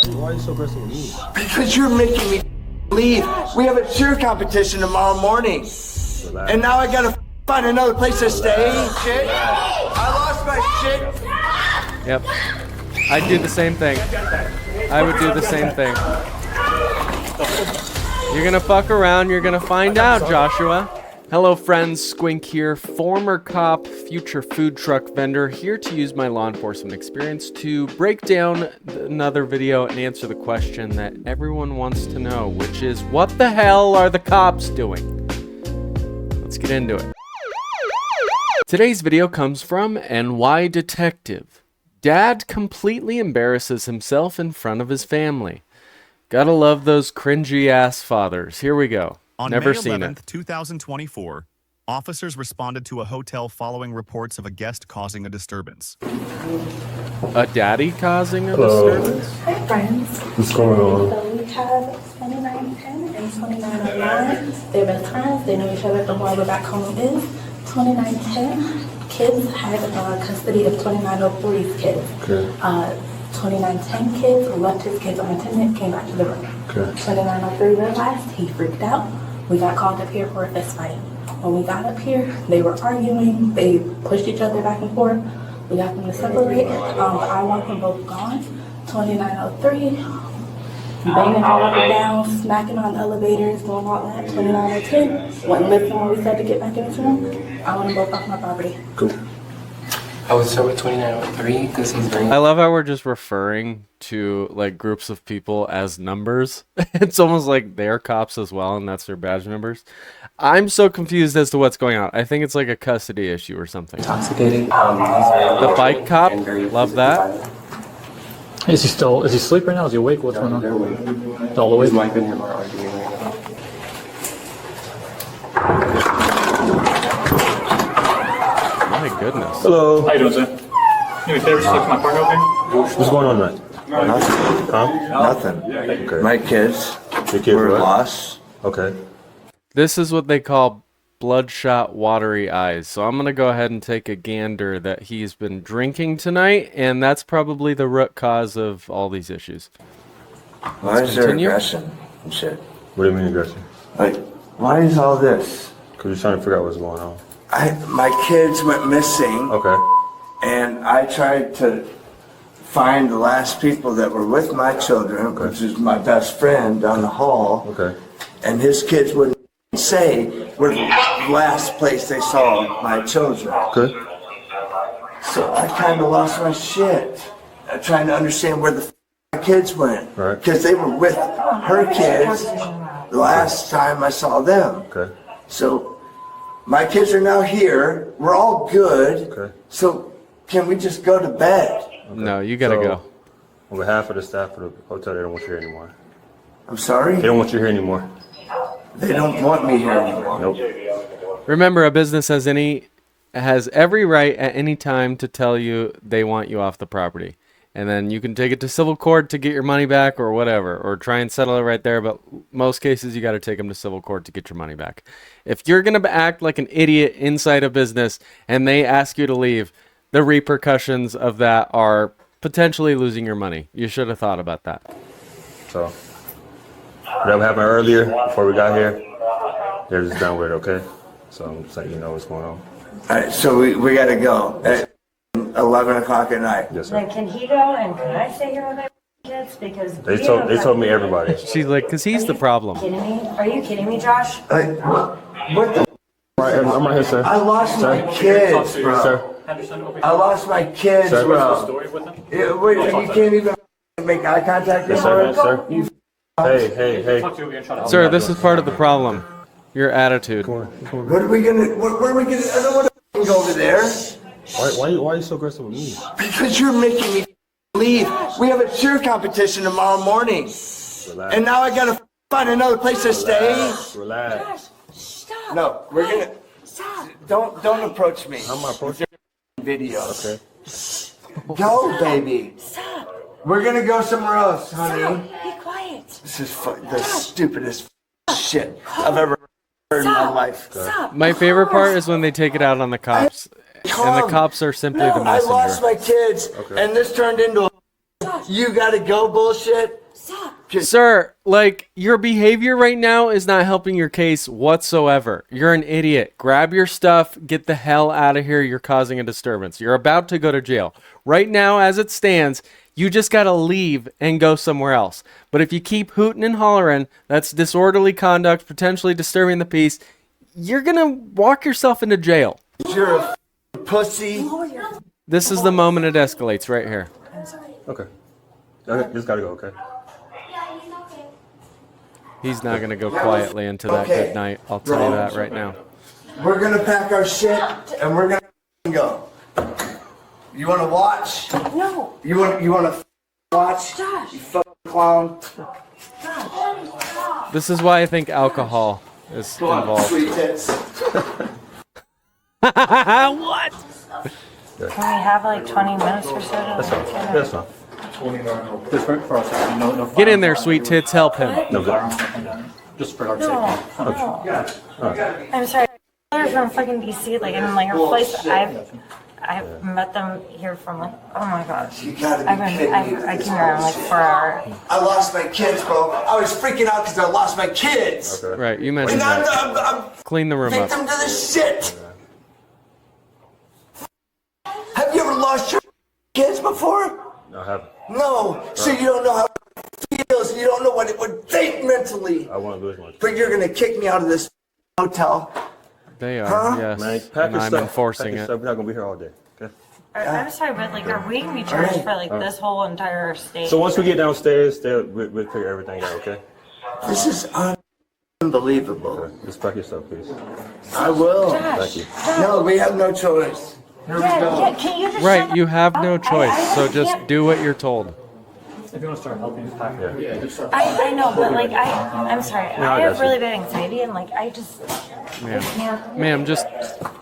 Why are you so aggressive with me? Because you're making me leave. We have a cheer competition tomorrow morning. Relax. And now I gotta find another place to stay. Shit. I lost my shit. Yep. I'd do the same thing. I would do the same thing. You're gonna fuck around, you're gonna find out, Joshua. Hello friends, Squink here, former cop, future food truck vendor, here to use my law enforcement experience to break down another video and answer the question that everyone wants to know, which is, what the hell are the cops doing? Let's get into it. Today's video comes from NY Detective. Dad completely embarrasses himself in front of his family. Gotta love those cringy ass fathers. Here we go. On Never May seen 11th, it. 2024, officers responded to a hotel following reports of a guest causing a disturbance. A daddy causing a disturbance? Hi friends. What's going on? So we have 2910 and 2909. They're best friends. They know each other from wherever back home is. 2910 kids had custody of 2903's kids. Okay. 2910 kids left his kids unattended, came back to the room. Okay. 2903 realized, he freaked out. We got called up here for a fist fight. When we got up here, they were arguing. They pushed each other back and forth. We got them to separate. I want them both gone. 2903, banging all up and down, smacking on elevators, doing all that. 2910, wouldn't listen when we said to get back in this room. I want them both off my property. Cool. I would start with 2903 because he's very... I love how we're just referring to like groups of people as numbers. It's almost like they're cops as well, and that's their badge numbers. I'm so confused as to what's going on. I think it's like a custody issue or something. Intoxicated. The bike cop, love that. Is he asleep right now? Is he awake? What's going on? They're awake. All the way? His wife and him are arguing right now. My goodness. Hello. How you doing, sir? Give me a favor, just look my partner over here. What's going on, man? Nothing. Huh? Nothing. Okay. My kids Your kids were what? lost. Okay. This is what they call bloodshot, watery eyes. So I'm going to go ahead and take a gander that he's been drinking tonight, and that's probably the root cause of all these issues. Why is there continue. aggression and shit? What do you mean aggression? Like, why is all this? Because you're trying to figure out what's going on. My kids went missing, Okay. and I tried to find the last people that were with my children, which is my best friend down the hall. Okay. And his kids wouldn't say where the last place they saw my children. Okay. So I kind of lost my shit trying to understand where the kids went. Right. Because they were with her kids the last time I saw them. Okay. So my kids are now here. We're all good. Okay. So can we just go to bed? No, you got to So, go. On behalf of the staff of the hotel, they don't want you here anymore. I'm sorry? They don't want you here anymore. They don't want me here anymore. Nope. Remember, a business has every right at any time to tell you they want you off the property. And then you can take it to civil court to get your money back or whatever, or try and settle it right there. But most cases, you got to take them to civil court to get your money back. If you're going to act like an idiot inside a business and they ask you to leave, the repercussions of that are potentially losing your money. You should have thought about that. So, whatever happened earlier, before we got here, they're just done with it, okay? So I'm just letting you know what's going on. All right, so we got to go at 11 o'clock at night. Yes, Then sir. can he go and can I stay here with my kids? Because They told me everybody. She's like, because he's the problem. Kidding me? Are you kidding me, Josh? Like, what the? I'm right here, sir. I lost my kids, bro. Sir. I lost my kids, Sir. bro. Yeah, wait, you can't even make eye contact Yes, sir. anymore? Yes, sir. Hey. Sir, this is part of the problem. Your attitude. What are we gonna? Where are we gonna? I don't want to go over there. Why are you so aggressive with me? Because you're making me leave. We have a cheer competition tomorrow morning, Relax. and now I gotta find another place to stay. Relax. Stop. No, we're gonna. Stop. Don't approach me. I'm not approaching. Videos. Okay. Go, baby. Stop. We're gonna go somewhere else, honey. Stop. Be quiet. This is the stupidest shit I've ever heard in my life. Stop. My favorite part is when they take it out on the cops. And the cops are simply the I lost messenger. my kids, and this turned into a you gotta go bullshit. Stop. Sir, like, your behavior right now is not helping your case whatsoever. You're an idiot. Grab your stuff. Get the hell out of here. You're causing a disturbance. You're about to go to jail. Right now, as it stands, you just got to leave and go somewhere else. But if you keep hooting and hollering, that's disorderly conduct, potentially disturbing the peace. You're going to walk yourself into jail. You're a pussy. This is the moment it escalates right here. Okay. Okay, just gotta go, okay? He's not going to go quietly into that Okay. good night. I'll tell you that right now. We're gonna pack our shit and we're gonna go. You wanna watch? No. You wanna watch? Josh. You fucking clown. This is why I think alcohol is involved. Sweet tits. What? Can we have like 20 minutes or so? That's fine. That's fine. Just for us, no Get in there, sweet tits. Help him. No good. just for our No. safety. No. I'm sorry. They're from fucking DC, like in like a place I've met them here from like, oh my gosh. You gotta I've be been, kidding me. I came around like for our, I lost my kids, bro. I was freaking out because I lost my kids. Okay. Right, you mentioned And I'm, that. I'm Clean the room up. victim to this shit. Have you ever lost your kids before? I haven't. No. So you don't know how it feels. You don't know what it would think mentally. I won't lose much. But you're gonna kick me out of this hotel. They are, Huh? yes. Man, pack And your I'm stuff. enforcing Pack your it. stuff. We're not gonna be here all day. Okay. I'm sorry, but like, are we gonna be charged Alright. for like this whole entire state? So once we get downstairs, we'll figure everything out. Okay. This is unbelievable. Okay. Just pack your stuff, please. I will. Thank you. No, we have no choice. Yeah, can you just Right, shut you up? have no choice, I so just can't- do what you're told. If you want to start helping, just pack it. Yeah. Just start. I know, but like I'm sorry. I I got have you. really bad anxiety, and like I just Ma'am, can't. ma'am, just,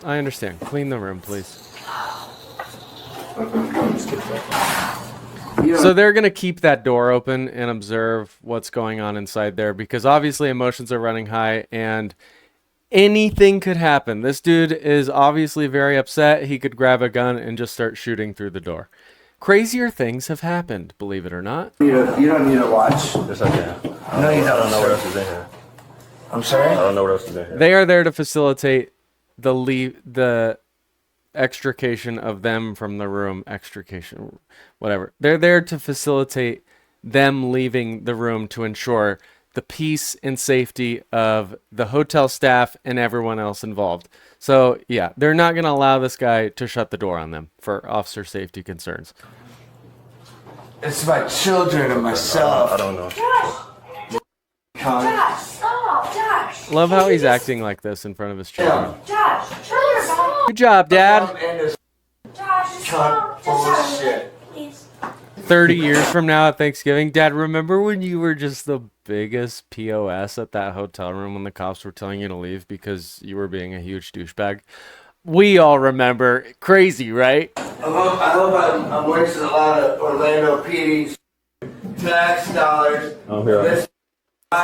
I understand. Clean the room, please. So they're going to keep that door open and observe what's going on inside there because obviously emotions are running high and anything could happen. This dude is obviously very upset. He could grab a gun and just start shooting through the door. Crazier things have happened, believe it or not. You don't need to watch. Yes, I can. No, you I don't know what don't. else is in here. I'm sorry? I don't know what else is in here. They are there to facilitate the extrication of them from the room. Extrication, whatever. They're there to facilitate them leaving the room to ensure the peace and safety of the hotel staff and everyone else involved. So, yeah, they're not going to allow this guy to shut the door on them for officer safety concerns. It's my children and I myself. don't know. Cunt. Stop, Josh. Love how he's acting like this in front of his children. Josh, turn your phone. Good job, Dad. And this Josh, cunt bullshit. 30 years from now at Thanksgiving, Dad, remember when you were just the biggest POS at that hotel room when the cops were telling you to leave because you were being a huge douchebag? We all remember. Crazy, right? I hope I'm wasting a lot of Orlando PD's tax dollars. I'm here. This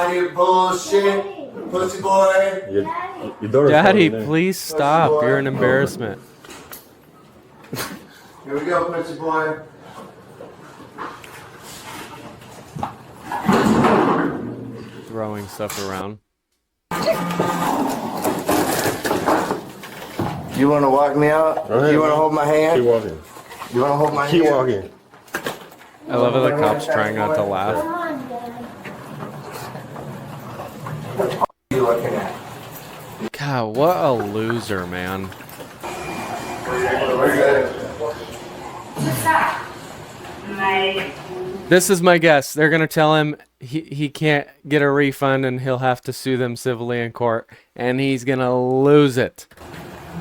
new bullshit, pussy boy. Your daughter's Daddy, calling in. please stop. You're an embarrassment. Here we go, pussy boy. Throwing stuff around. You want to walk me out? Go ahead, You want to man. hold my Keep hand? walking. You want to hold my Keep hand? walking. I love how the cop's trying not to laugh. What are you looking at? God, what a loser, man. We're good. This is my guess. They're going to tell him he can't get a refund and he'll have to sue them civilly in court. And he's going to lose it.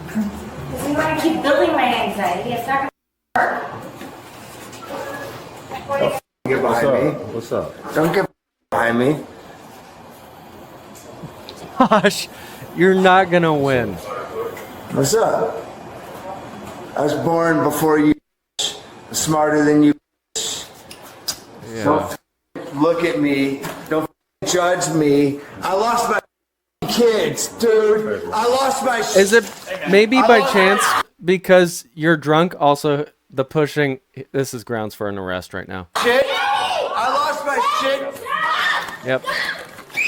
Because you want to keep building my anxiety. It's not Get What's behind me. up? What's up? Don't get behind me. Gosh, you're not going to win. What's up? I was born before you. Smarter than you. Yeah. Don't look at me. Don't judge me. I lost my kids, dude. I lost my. Is it maybe by chance because you're drunk also the pushing, this is grounds for an arrest right now. Shit! I lost my shit! Yep.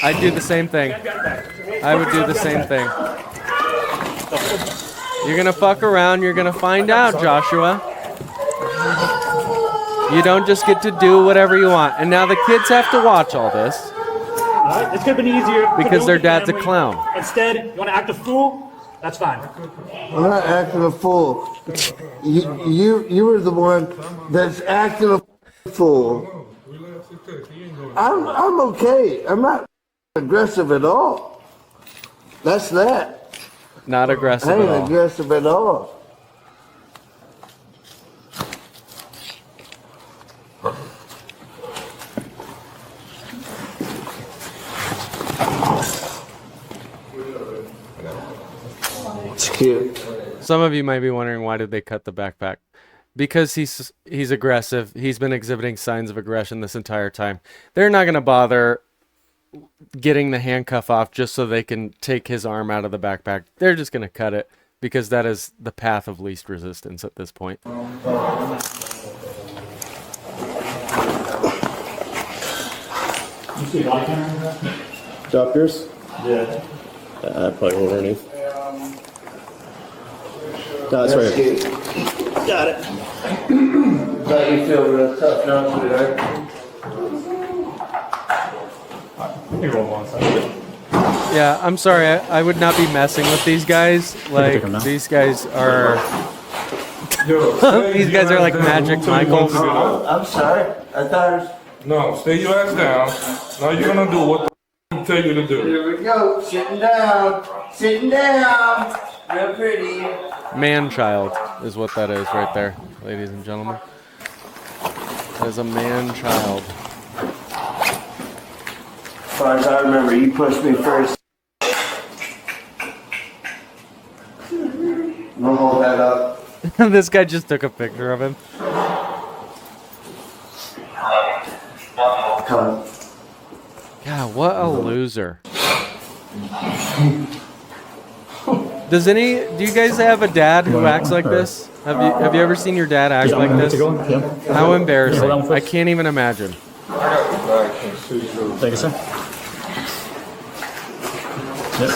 I'd do the same thing. I would do the same thing. You're gonna fuck around, you're gonna find out, Joshua. You don't just get to do whatever you want. And now the kids have to watch all this. Alright, this could have been easier. Because their dad's a clown. Instead, you want to act a fool? That's fine. I'm not acting a fool. You were the one that's acting a fool. I'm okay. I'm not aggressive at all. That's that. Not aggressive I at ain't all. aggressive at all. It's cute. Some of you might be wondering, why did they cut the backpack? Because he's aggressive. He's been exhibiting signs of aggression this entire time. They're not going to bother getting the handcuff off just so they can take his arm out of the backpack. They're just going to cut it because that is the path of least resistance at this point. You see a body camera? Doctors? Yeah. I probably won't underneath. No, that's right. Cute. Got it. Thought you feel real tough now, sweetheart. Here, roll one side. Yeah, I'm sorry. I would not be messing with these guys. Like, these guys are... these guys are like Magic Michaels. I'm sorry. I thought it was... No, stay your ass down. Now you're gonna do what the tell you to do. Here we go. Sitting down. Sitting down. Real pretty. Man-child is what that is right there, ladies and gentlemen. That is a man-child. As far as I remember, you pushed me first. We'll hold that up. This guy just took a picture of him. Come on. God, what a loser. Do you guys have a dad who acts like this? Have you ever seen your dad act like this? How embarrassing. I can't even imagine. Thank you, sir. Yep.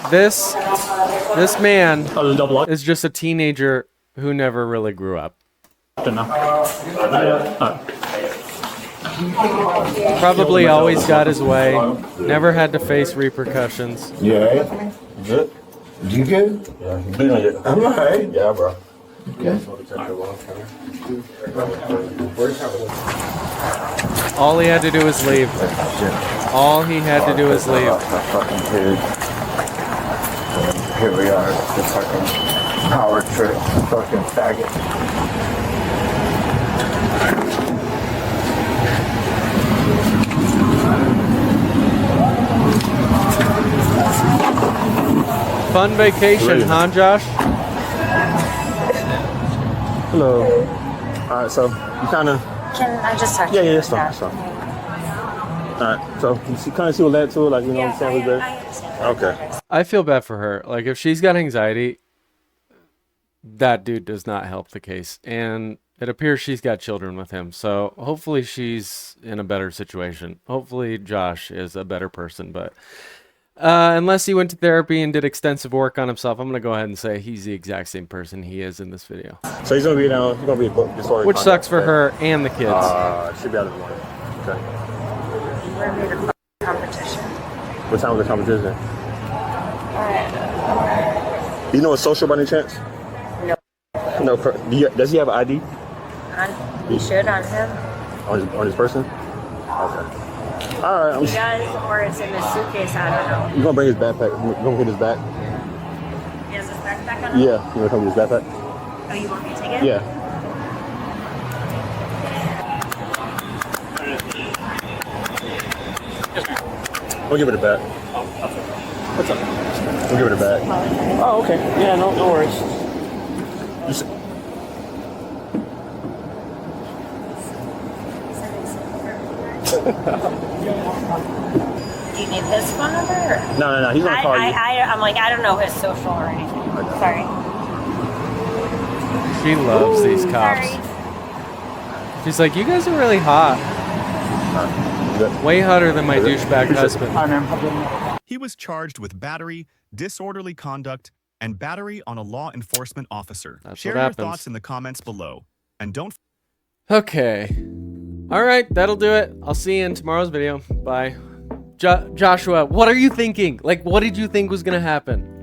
This man Oh, there's a double lock. is just a teenager who never really grew up. Probably always got his way, never had to face repercussions. Yeah. Good. You good? Yeah. I'm alright. Yeah, bro. Okay. All he had to do was leave. All he had to do was leave. Fucking dude. Here we are. The fucking power trip. Fucking faggot. Fun vacation, huh, Josh? Hello. Alright, so you kind of... Can I just talk to Yeah, you? that's fine. That's fine. Alright, so you kind of see what led to it, like, you know what I'm saying? I understand. Okay. I feel bad for her. Like, if she's got anxiety, that dude does not help the case. And it appears she's got children with him. So hopefully she's in a better situation. Hopefully Josh is a better person. But unless he went to therapy and did extensive work on himself, I'm going to go ahead and say he's the exact same person he is in this video. So he's going to be down, he's going to be disorderly Which conduct, sucks for okay? her and the kids. Should be out in the morning. Okay. We're here to competition. What time was the competition? You know a social by any chance? No. No. Does he have an ID You should on him. on his person? Okay. All right. He does, or it's in his suitcase. I don't know. You gonna bring his backpack? You gonna get his back? He has his backpack on him? Yeah. You gonna come with his backpack? Oh, you want me to take it? Yeah. We'll give it a back. What's up? We'll give it a back. Oh, okay. Yeah, no worries. Do you need his phone number? Or? No. He's gonna call you. I'm like, I don't know his social or anything. Sorry. She loves these cops. Sorry. She's like, you guys are really hot. Way hotter than my douchebag husband. Hi, ma'am. He was charged with battery, disorderly conduct, and battery on a law enforcement officer. That's Share what your happens. thoughts in the comments below. And don't Okay. All right, that'll do it. I'll see you in tomorrow's video. Bye. Joshua, what are you thinking? Like, what did you think was gonna happen?